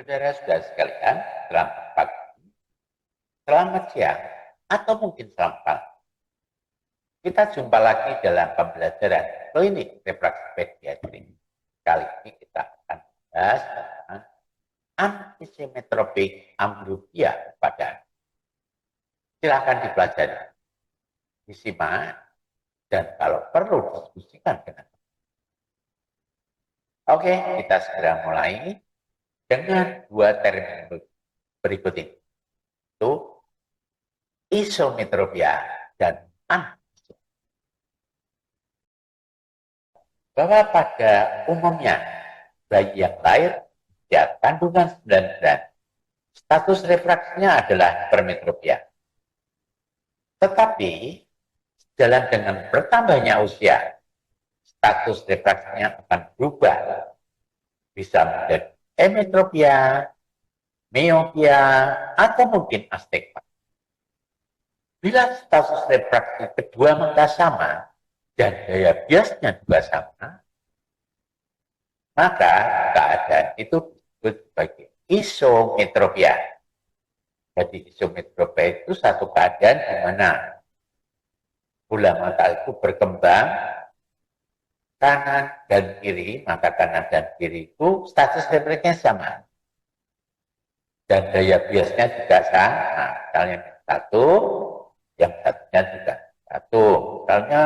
Saudara-saudara sekalian, selamat pagi, selamat siang, atau mungkin selamat malam. Kita jumpa lagi dalam pembelajaran klinik refraksi pediatri. Kali ini kita akan bahas tentang antisimetropik amblyopia pada. Silakan dipelajari, disimak, dan kalau perlu diskusikan dengan. Oke, kita segera mulai dengan dua terminologi berikut ini, yaitu isometropia dan antimetropia. Bahwa pada umumnya bayi yang lahir sejak kandungan 9 bulan, status refraksinya adalah hipermetropia. Tetapi sejalan dengan bertambahnya usia, status refraksinya akan berubah, bisa menjadi emetropia, miopia, atau mungkin astigmat. Bila status refraksi kedua mata sama dan daya biasnya juga sama, maka keadaan itu disebut sebagai isometropia. Jadi isometropia itu satu keadaan di mana bola mata itu berkembang kanan dan kiri, mata kanan dan kiri itu status refraksinya sama. Dan daya biasnya juga sama. Misalnya yang satu, yang satunya juga satu. Misalnya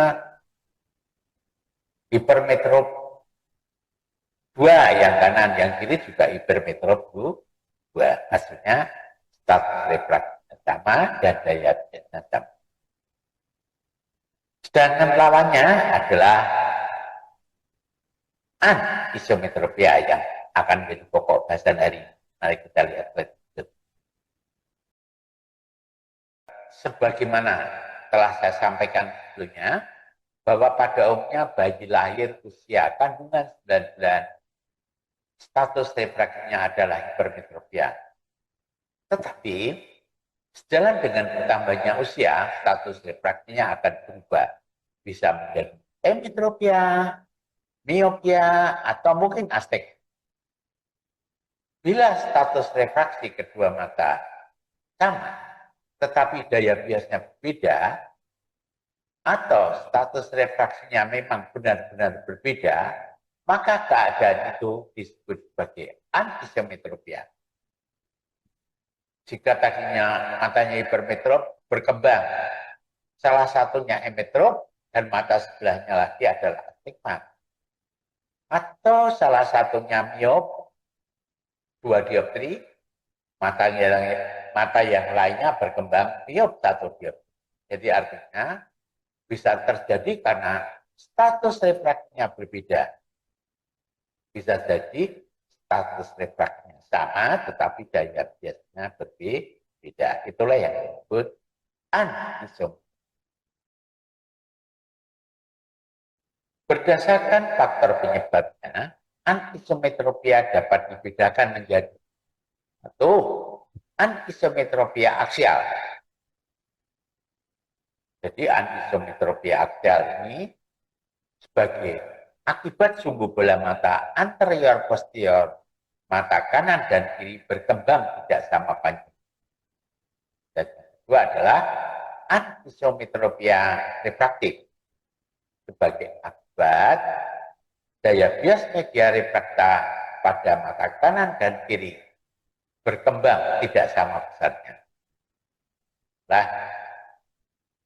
hipermetrop 2, yang kanan, yang kiri juga hipermetrop 2. Hasilnya status refraksinya sama dan daya biasnya sama. Sedangkan lawannya adalah anisometropia yang akan menjadi pokok bahasan hari ini. Mari kita lihat lanjut. Sebagaimana telah saya sampaikan sebelumnya, bahwa pada umumnya bayi lahir usia kandungan 9 bulan, status refraksinya adalah hipermetropia. Tetapi, sejalan dengan bertambahnya usia, status refraksinya akan berubah. Bisa menjadi emetropia, miopia, atau mungkin astigmat. Bila status refraksi kedua mata sama, tetapi daya biasnya berbeda, atau status refraksinya memang benar-benar berbeda, maka keadaan itu disebut sebagai anisometropia. Jika tadinya matanya hipermetrop, berkembang, salah satunya emetrop, dan mata sebelahnya lagi adalah astigmat. Atau salah satunya miop, 2 dioptri, mata yang lainnya berkembang miop 1 dioptri. Jadi artinya bisa terjadi karena status refraksinya berbeda. Bisa jadi status refraksinya sama, tetapi daya biasnya berbeda. Itulah yang disebut anisometropia. Berdasarkan faktor penyebabnya, anisometropia dapat dibedakan menjadi satu, anisometropia aksial. Jadi anisometropia aksial ini sebagai akibat sumbu bola mata anterior posterior mata kanan dan kiri berkembang tidak sama panjang. Dan kedua adalah anisometropia refraktif sebagai akibat daya bias media refrakta pada mata kanan dan kiri berkembang tidak sama besarnya. Nah,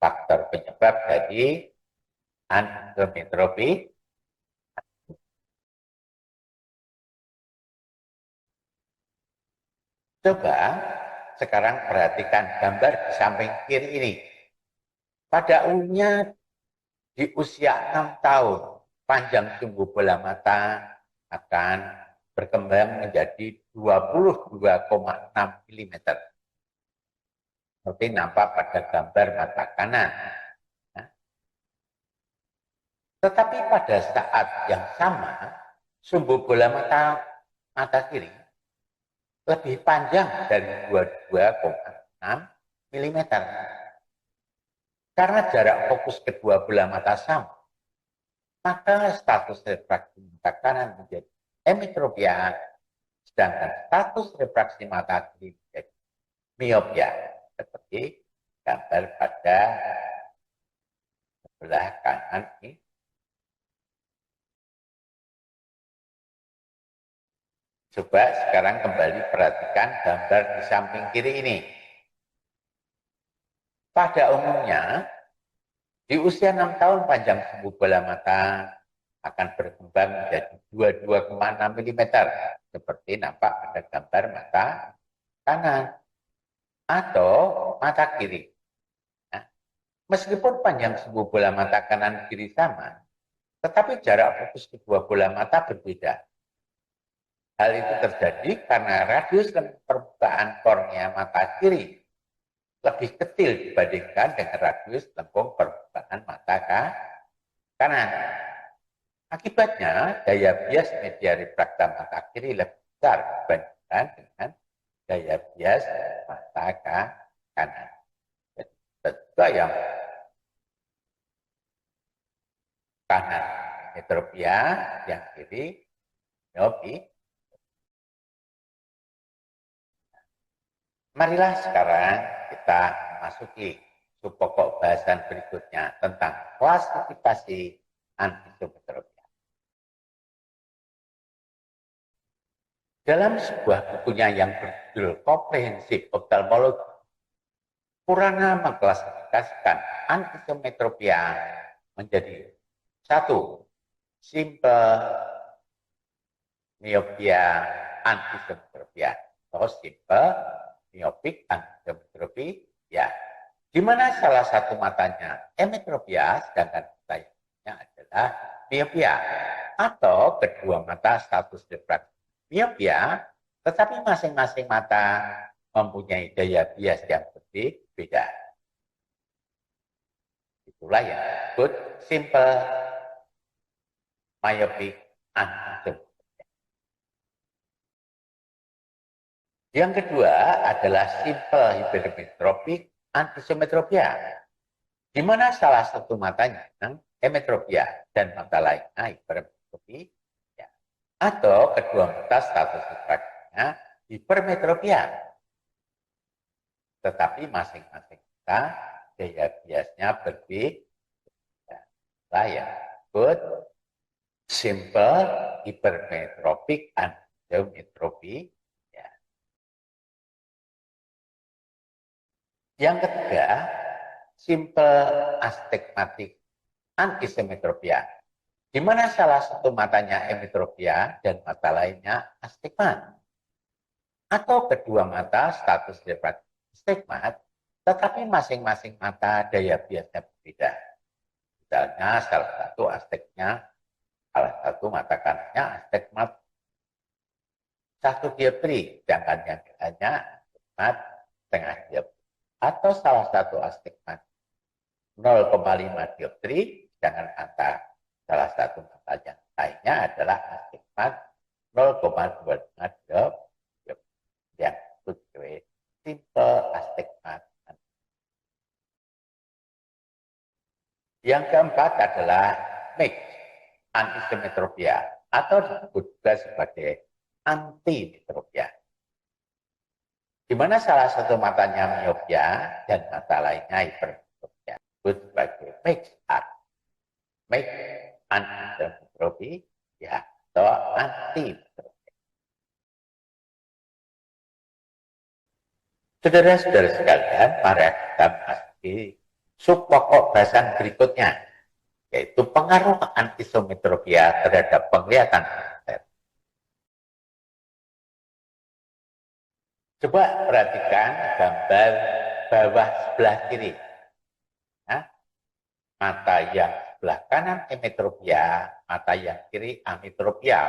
faktor penyebab dari anisometropia. Coba sekarang perhatikan gambar di samping kiri ini. Pada umumnya di usia 6 tahun, panjang sumbu bola mata akan berkembang menjadi 22,6 mm. Seperti nampak pada gambar mata kanan. Tetapi pada saat yang sama, sumbu bola mata kiri lebih panjang dari 22,6 mm. Karena jarak fokus kedua bola mata sama, maka status refraksi mata kanan menjadi emetropia, sedangkan status refraksi mata kiri menjadi miopia, seperti gambar pada sebelah kanan ini. Coba sekarang kembali perhatikan gambar di samping kiri ini. Pada umumnya, di usia 6 tahun panjang sumbu bola mata akan berkembang menjadi 22,6 mm, seperti nampak pada gambar mata kanan atau mata kiri. Nah, meskipun panjang sumbu bola mata kanan kiri sama, tetapi jarak fokus kedua bola mata berbeda. Hal itu terjadi karena radius permukaan kornea mata kiri lebih kecil dibandingkan dengan radius lengkung permukaan mata kanan. Akibatnya, daya bias media refrakta mata kiri lebih besar dibandingkan dengan daya bias mata kanan. Tentu yang kanan metropia, yang kiri miopia. Marilah sekarang kita masuki pokok bahasan berikutnya tentang klasifikasi anisometropia. Dalam sebuah bukunya yang berjudul Comprehensive Ophthalmology, Purana mengklasifikasikan anisometropia menjadi 1. Simple myopia anisometropia atau simple myopic anisometropia, di mana salah satu matanya emetropia sedangkan matanya adalah miopia, atau kedua mata status refraksi miopia, tetapi masing-masing mata mempunyai daya bias yang berbeda. Itulah yang disebut simple myopic anisometropia. Yang kedua adalah simple hypermetropik anisometropia, di mana salah satu matanya emetropia dan mata lainnya hypermetropia, atau kedua mata status refraksinya hipermetropia, tetapi masing-masing mata daya biasnya berbeda. Yang disebut simple hypermetropik anisometropia. Yang ketiga, simple astigmatic anisometropia, di mana salah satu matanya emetropia dan mata lainnya astigmat, atau kedua mata status refraksi astigmat, tetapi masing-masing mata daya biasnya berbeda. Misalnya salah satu mata kanannya astigmat 1 dioptri, sedangkan yang lainnya astigmat setengah dioptri. Atau salah satu astigmat 0,5 dioptri, sedangkan salah satu mata yang lainnya adalah astigmat 0,25 dioptri, yang disebut simple astigmat. Yang keempat adalah mixed anisometropia, atau disebut juga sebagai antimetropia, di mana salah satu matanya miopia dan mata lainnya hipermetropia, disebut sebagai mixed anisometropia atau antimetropia. Saudara-saudara sekalian, mari kita memasuki subpokok bahasan berikutnya, yaitu pengaruh anisometropia terhadap penglihatan. Coba perhatikan gambar bawah sebelah kiri. Nah, mata yang sebelah kanan emetropia, mata yang kiri ametropia.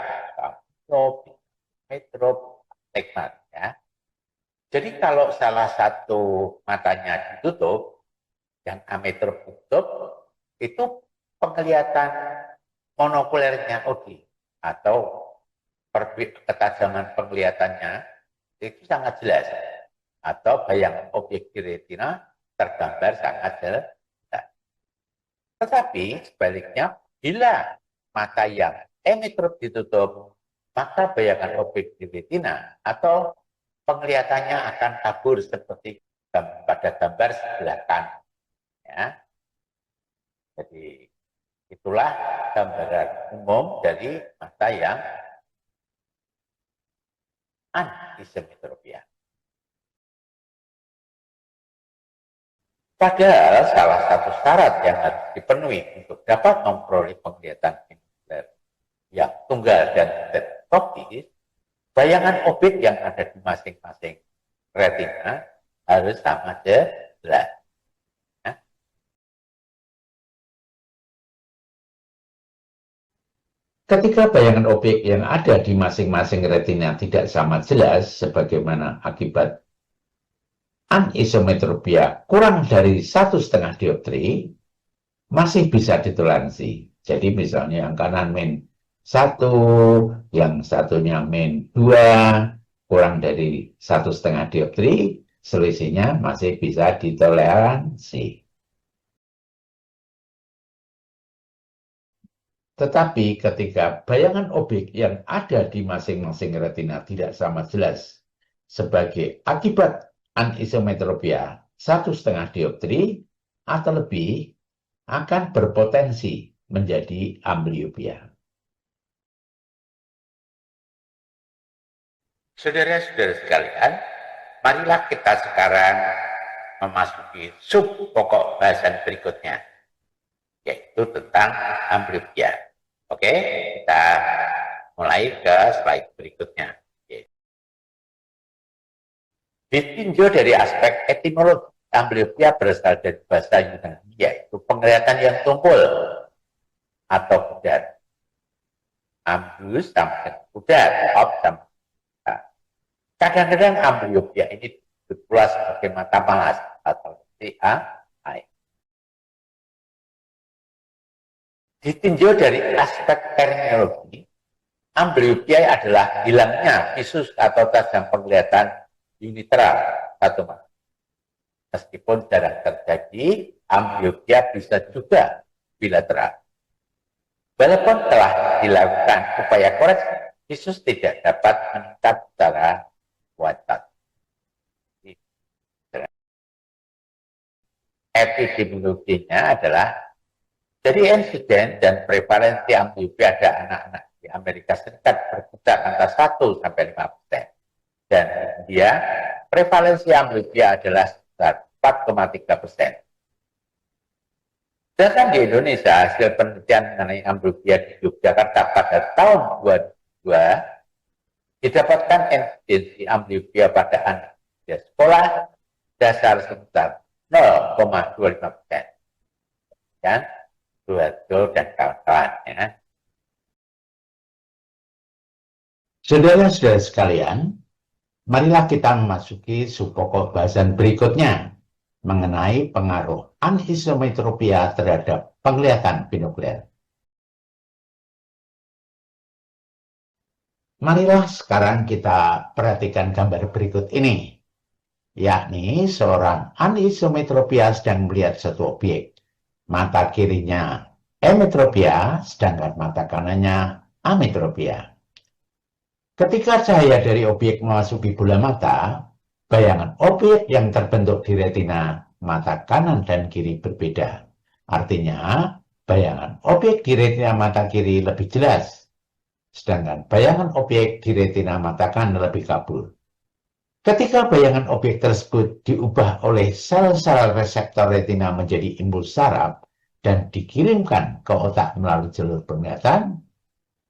Astigmat, ya. Jadi kalau salah satu matanya ditutup, yang ametrop tutup, itu penglihatan monokulernya oke, atau ketajaman penglihatannya itu sangat jelas, atau bayang objek di retina tergambar sangat jelas. Tetapi sebaliknya, bila mata yang emetrop ditutup, maka bayangan objek di retina atau penglihatannya akan kabur seperti pada gambar sebelah kanan. Ya. Jadi itulah gambaran umum dari mata yang anisometropia. Padahal salah satu syarat yang harus dipenuhi untuk dapat memperoleh penglihatan binokular yang tunggal dan teleskopis, bayangan objek yang ada di masing-masing retina harus sama jelas. Ya. Ketika bayangan objek yang ada di masing-masing retina tidak sama jelas, sebagaimana akibat anisometropia kurang dari 1,5 dioptri, masih bisa ditoleransi. Jadi misalnya yang kanan min 1, yang satunya min 2, kurang dari 1,5 dioptri, selisihnya masih bisa ditoleransi. Tetapi ketika bayangan objek yang ada di masing-masing retina tidak sama jelas sebagai akibat anisometropia 1,5 dioptri atau lebih, akan berpotensi menjadi amblyopia. Saudara-saudara sekalian, marilah kita sekarang memasuki sub pokok bahasan berikutnya, yaitu tentang amblyopia. Oke, kita mulai ke slide berikutnya. Ditinjau dari aspek etimologi, amblyopia berasal dari bahasa Yunani, yaitu penglihatan yang tumpul atau pudar. Amblus sama dengan pudar, op sama. Kadang-kadang amblyopia ini disebut pula sebagai mata malas atau CAI. Ditinjau dari aspek terminologi, amblyopia adalah hilangnya visus atau tajam penglihatan unitral satu mata. Meskipun jarang terjadi, amblyopia bisa juga bilateral. Walaupun telah dilakukan upaya koreksi, visus tidak dapat meningkat secara kuantat. Epidemiologinya adalah jadi insiden dan prevalensi amblyopia pada anak-anak di Amerika Serikat berkisar antara 1 sampai 5%. Dan di India, prevalensi amblyopia adalah sekitar 4,3%. Sedangkan di Indonesia, hasil penelitian mengenai amblyopia di Yogyakarta pada tahun 2002 didapatkan insidensi amblyopia pada anak di sekolah dasar sebesar 0,25%. Dan Suharto dan kawan-kawan. Ya. Saudara-saudara sekalian, marilah kita memasuki subpokok bahasan berikutnya mengenai pengaruh anisometropia terhadap penglihatan binokuler. Marilah sekarang kita perhatikan gambar berikut ini, yakni seorang anisometropia sedang melihat satu objek. Mata kirinya emetropia, sedangkan mata kanannya ametropia. Ketika cahaya dari objek memasuki bola mata, bayangan objek yang terbentuk di retina mata kanan dan kiri berbeda. Artinya, bayangan objek di retina mata kiri lebih jelas, sedangkan bayangan objek di retina mata kanan lebih kabur. Ketika bayangan objek tersebut diubah oleh sel-sel reseptor retina menjadi impuls saraf dan dikirimkan ke otak melalui jalur penglihatan,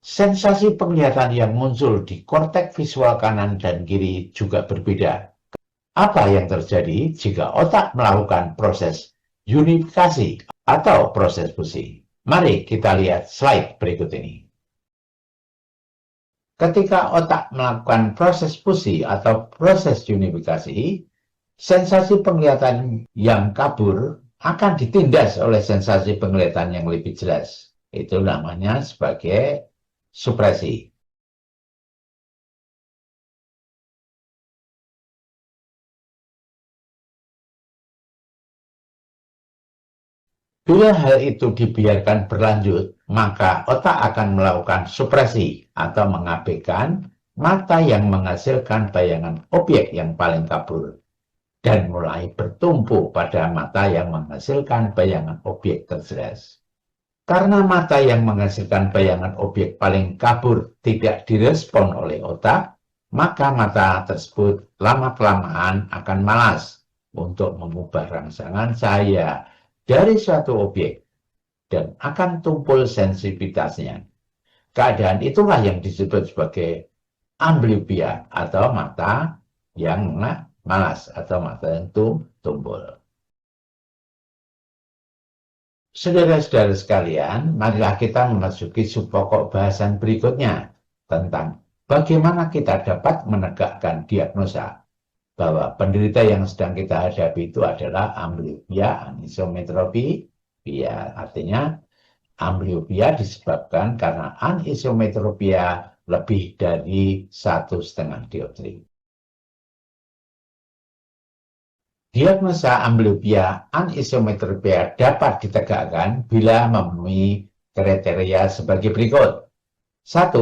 sensasi penglihatan yang muncul di korteks visual kanan dan kiri juga berbeda. Apa yang terjadi jika otak melakukan proses unifikasi atau proses fusi? Mari kita lihat slide berikut ini. Ketika otak melakukan proses fusi atau proses unifikasi, sensasi penglihatan yang kabur akan ditindas oleh sensasi penglihatan yang lebih jelas. Itu namanya sebagai supresi. Bila hal itu dibiarkan berlanjut, maka otak akan melakukan supresi atau mengabaikan mata yang menghasilkan bayangan objek yang paling kabur dan mulai bertumpu pada mata yang menghasilkan bayangan objek terjelas. Karena mata yang menghasilkan bayangan objek paling kabur tidak direspon oleh otak, maka mata tersebut lama-kelamaan akan malas untuk mengubah rangsangan cahaya dari suatu objek dan akan tumpul sensitivitasnya. Keadaan itulah yang disebut sebagai amblyopia atau mata yang malas atau mata yang tumpul. Saudara-saudara sekalian, marilah kita memasuki subpokok bahasan berikutnya tentang bagaimana kita dapat menegakkan diagnosa bahwa penderita yang sedang kita hadapi itu adalah amblyopia anisometropia. Artinya, amblyopia disebabkan karena anisometropia lebih dari 1,5 dioptri. Diagnosa amblyopia anisometropia dapat ditegakkan bila memenuhi kriteria sebagai berikut. 1.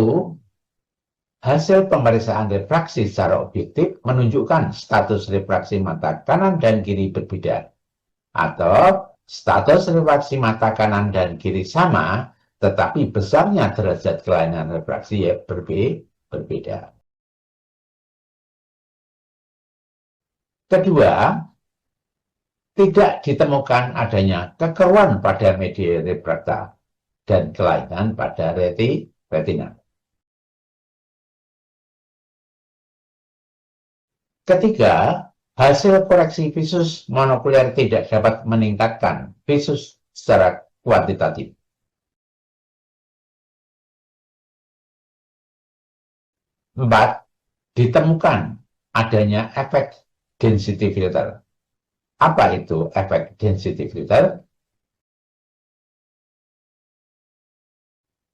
Hasil pemeriksaan refraksi secara objektif menunjukkan status refraksi mata kanan dan kiri berbeda. Atau status refraksi mata kanan dan kiri sama, tetapi besarnya derajat kelainan refraksi berbeda. Kedua, tidak ditemukan adanya kekeruan pada media refrakta dan kelainan pada retina. Ketiga, hasil koreksi visus monokuler tidak dapat meningkatkan visus secara kuantitatif. 4. Ditemukan adanya efek density filter. Apa itu efek density filter?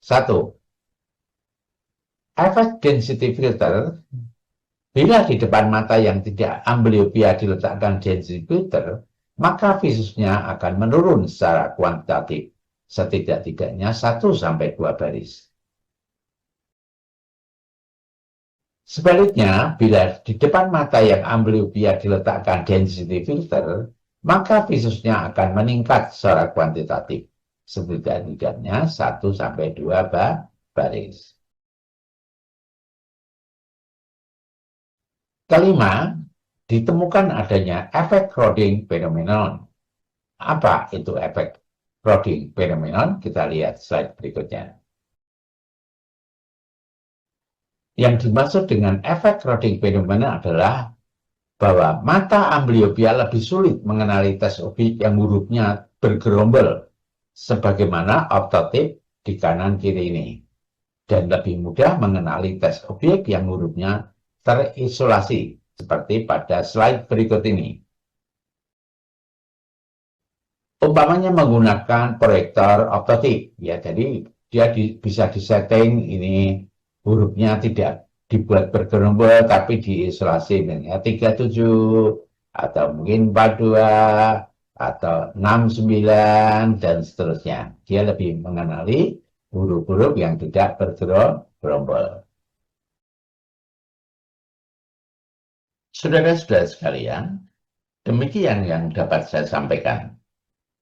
1. Efek density filter, bila di depan mata yang tidak amblyopia diletakkan density filter, maka visusnya akan menurun secara kuantitatif, setidak-tidaknya 1-2 baris. Sebaliknya, bila di depan mata yang amblyopia diletakkan density filter, maka visusnya akan meningkat secara kuantitatif, setidak-tidaknya 1-2 baris. Kelima, ditemukan adanya efek crowding phenomenon. Apa itu efek crowding phenomenon? Kita lihat slide berikutnya. Yang dimaksud dengan efek crowding phenomenon adalah bahwa mata amblyopia lebih sulit mengenali tes objek yang hurufnya bergerombol sebagaimana optotik di kanan kiri ini, dan lebih mudah mengenali tes objek yang hurufnya terisolasi seperti pada slide berikut ini. Umpamanya menggunakan proyektor optotik, ya, jadi dia bisa disetting ini hurufnya tidak dibuat bergerombol tapi diisolasi dengan 37 atau mungkin 42 atau 69 dan seterusnya. Dia lebih mengenali huruf-huruf yang tidak bergerombol. Saudara-saudara sekalian, demikian yang dapat saya sampaikan.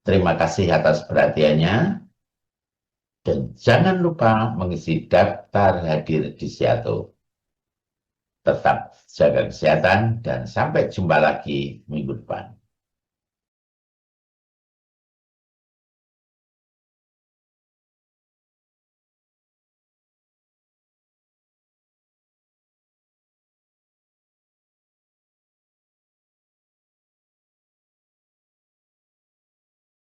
Terima kasih atas perhatiannya. Dan jangan lupa mengisi daftar hadir di Siato. Tetap jaga kesehatan dan sampai jumpa lagi minggu depan.